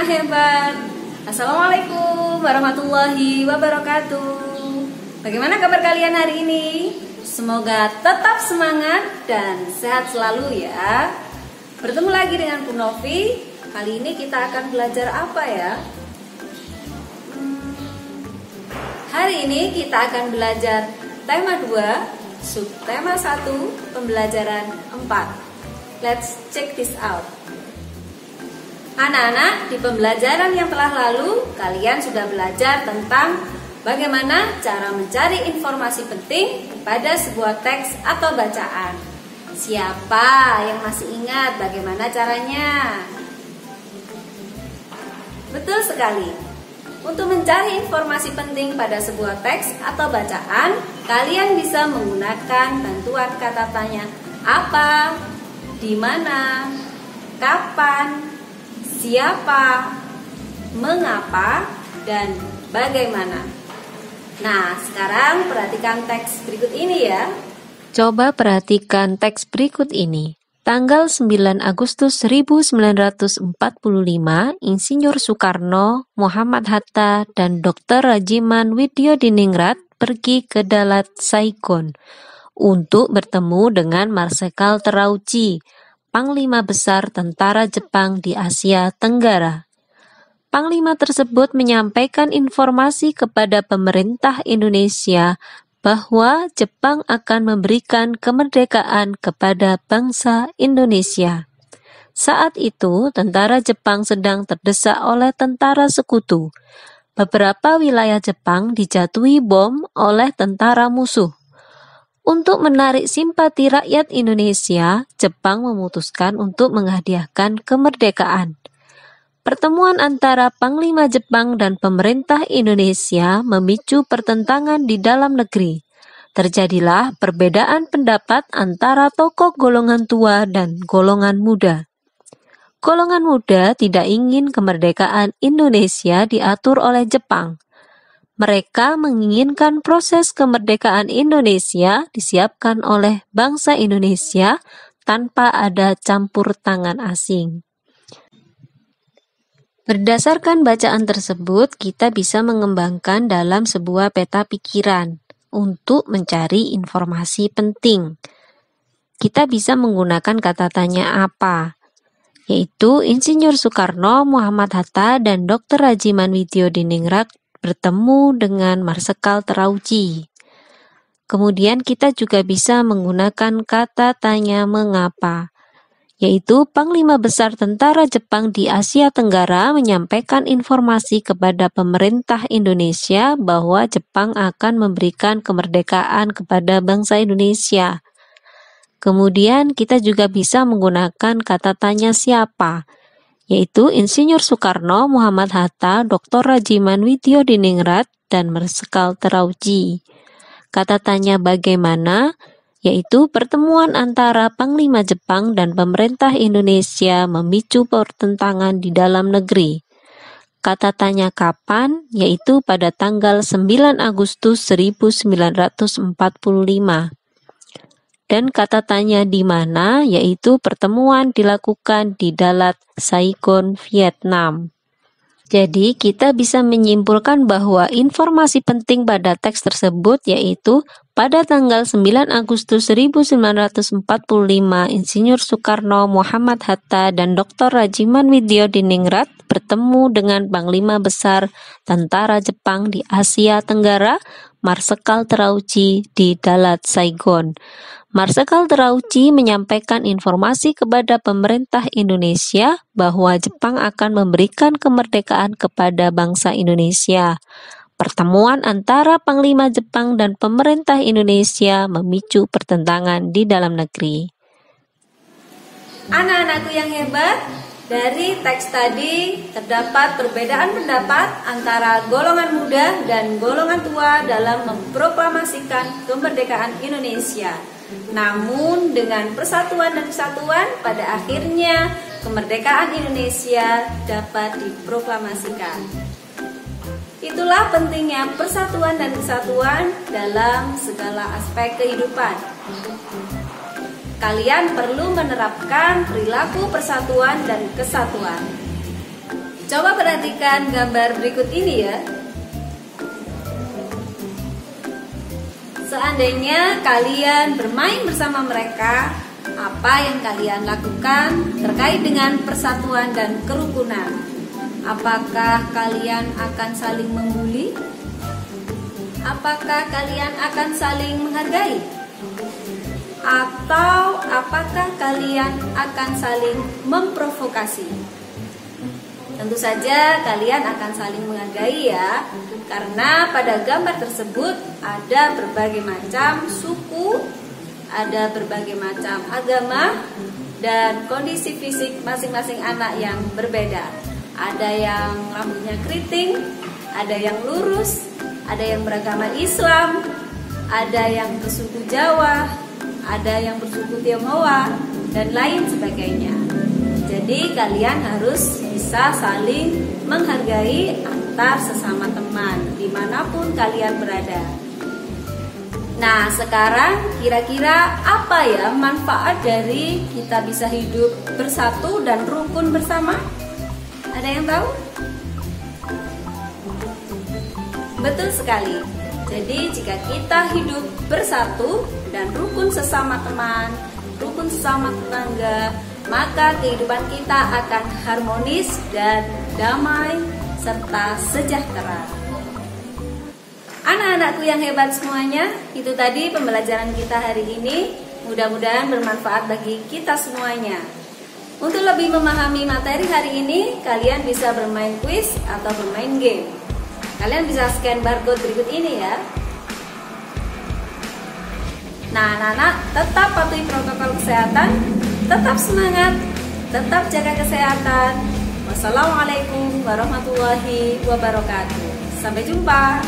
anak hebat. Assalamualaikum warahmatullahi wabarakatuh. Bagaimana kabar kalian hari ini? Semoga tetap semangat dan sehat selalu ya. Bertemu lagi dengan Bu Novi. Kali ini kita akan belajar apa ya? Hari ini kita akan belajar tema 2, subtema 1, pembelajaran 4. Let's check this out. Anak-anak, di pembelajaran yang telah lalu, kalian sudah belajar tentang bagaimana cara mencari informasi penting pada sebuah teks atau bacaan. Siapa yang masih ingat bagaimana caranya? Betul sekali. Untuk mencari informasi penting pada sebuah teks atau bacaan, kalian bisa menggunakan bantuan kata tanya apa, di mana, kapan, siapa, mengapa, dan bagaimana. Nah, sekarang perhatikan teks berikut ini ya. Coba perhatikan teks berikut ini. Tanggal 9 Agustus 1945, Insinyur Soekarno, Muhammad Hatta, dan Dr. Rajiman Widyodiningrat pergi ke Dalat Saigon untuk bertemu dengan Marsekal Terauchi, Panglima Besar Tentara Jepang di Asia Tenggara. Panglima tersebut menyampaikan informasi kepada pemerintah Indonesia bahwa Jepang akan memberikan kemerdekaan kepada bangsa Indonesia. Saat itu, tentara Jepang sedang terdesak oleh tentara sekutu. Beberapa wilayah Jepang dijatuhi bom oleh tentara musuh. Untuk menarik simpati rakyat Indonesia, Jepang memutuskan untuk menghadiahkan kemerdekaan. Pertemuan antara Panglima Jepang dan pemerintah Indonesia memicu pertentangan di dalam negeri. Terjadilah perbedaan pendapat antara tokoh golongan tua dan golongan muda. Golongan muda tidak ingin kemerdekaan Indonesia diatur oleh Jepang. Mereka menginginkan proses kemerdekaan Indonesia disiapkan oleh bangsa Indonesia tanpa ada campur tangan asing. Berdasarkan bacaan tersebut, kita bisa mengembangkan dalam sebuah peta pikiran untuk mencari informasi penting. Kita bisa menggunakan kata tanya apa, yaitu Insinyur Soekarno, Muhammad Hatta, dan Dr. Rajiman Widyodiningrat bertemu dengan Marsekal Terauchi. Kemudian kita juga bisa menggunakan kata tanya mengapa, yaitu Panglima Besar Tentara Jepang di Asia Tenggara menyampaikan informasi kepada pemerintah Indonesia bahwa Jepang akan memberikan kemerdekaan kepada bangsa Indonesia. Kemudian kita juga bisa menggunakan kata tanya siapa, yaitu Insinyur Soekarno, Muhammad Hatta, Dr. Rajiman Widyodiningrat, dan Marsekal Terauchi. Kata tanya bagaimana, yaitu pertemuan antara Panglima Jepang dan pemerintah Indonesia memicu pertentangan di dalam negeri. Kata tanya kapan, yaitu pada tanggal 9 Agustus 1945. Dan kata tanya di mana, yaitu pertemuan dilakukan di Dalat Saigon, Vietnam. Jadi, kita bisa menyimpulkan bahwa informasi penting pada teks tersebut yaitu pada tanggal 9 Agustus 1945, Insinyur Soekarno, Muhammad Hatta, dan Dr. Rajiman Widyodiningrat bertemu dengan Panglima Besar Tentara Jepang di Asia Tenggara, Marsekal Terauchi di Dalat Saigon. Marsekal Terauchi menyampaikan informasi kepada pemerintah Indonesia bahwa Jepang akan memberikan kemerdekaan kepada bangsa Indonesia. Pertemuan antara Panglima Jepang dan pemerintah Indonesia memicu pertentangan di dalam negeri. Anak-anakku yang hebat, dari teks tadi terdapat perbedaan pendapat antara golongan muda dan golongan tua dalam memproklamasikan kemerdekaan Indonesia. Namun dengan persatuan dan kesatuan, pada akhirnya kemerdekaan Indonesia dapat diproklamasikan. Itulah pentingnya persatuan dan kesatuan dalam segala aspek kehidupan. Kalian perlu menerapkan perilaku persatuan dan kesatuan. Coba perhatikan gambar berikut ini ya. Seandainya kalian bermain bersama mereka, apa yang kalian lakukan terkait dengan persatuan dan kerukunan? Apakah kalian akan saling membuli? Apakah kalian akan saling menghargai? Atau apakah kalian akan saling memprovokasi? Tentu saja kalian akan saling menghargai ya, karena pada gambar tersebut ada berbagai macam suku, ada berbagai macam agama, dan kondisi fisik masing-masing anak yang berbeda. Ada yang rambutnya keriting, ada yang lurus, ada yang beragama Islam, ada yang bersuku Jawa, ada yang bersuku Tionghoa, dan lain sebagainya. Jadi kalian harus bisa saling menghargai antar sesama teman dimanapun kalian berada. Nah, sekarang kira-kira apa ya manfaat dari kita bisa hidup bersatu dan rukun bersama? Ada yang tahu? Betul sekali. Jadi jika kita hidup bersatu dan rukun sesama teman, rukun sesama tetangga, maka kehidupan kita akan harmonis dan damai serta sejahtera. Anak-anakku yang hebat semuanya, itu tadi pembelajaran kita hari ini. Mudah-mudahan bermanfaat bagi kita semuanya. Untuk lebih memahami materi hari ini, kalian bisa bermain kuis atau bermain game. Kalian bisa scan barcode berikut ini ya. Nah, anak-anak tetap patuhi protokol kesehatan, tetap semangat, tetap jaga kesehatan. Wassalamualaikum warahmatullahi wabarakatuh. Sampai jumpa.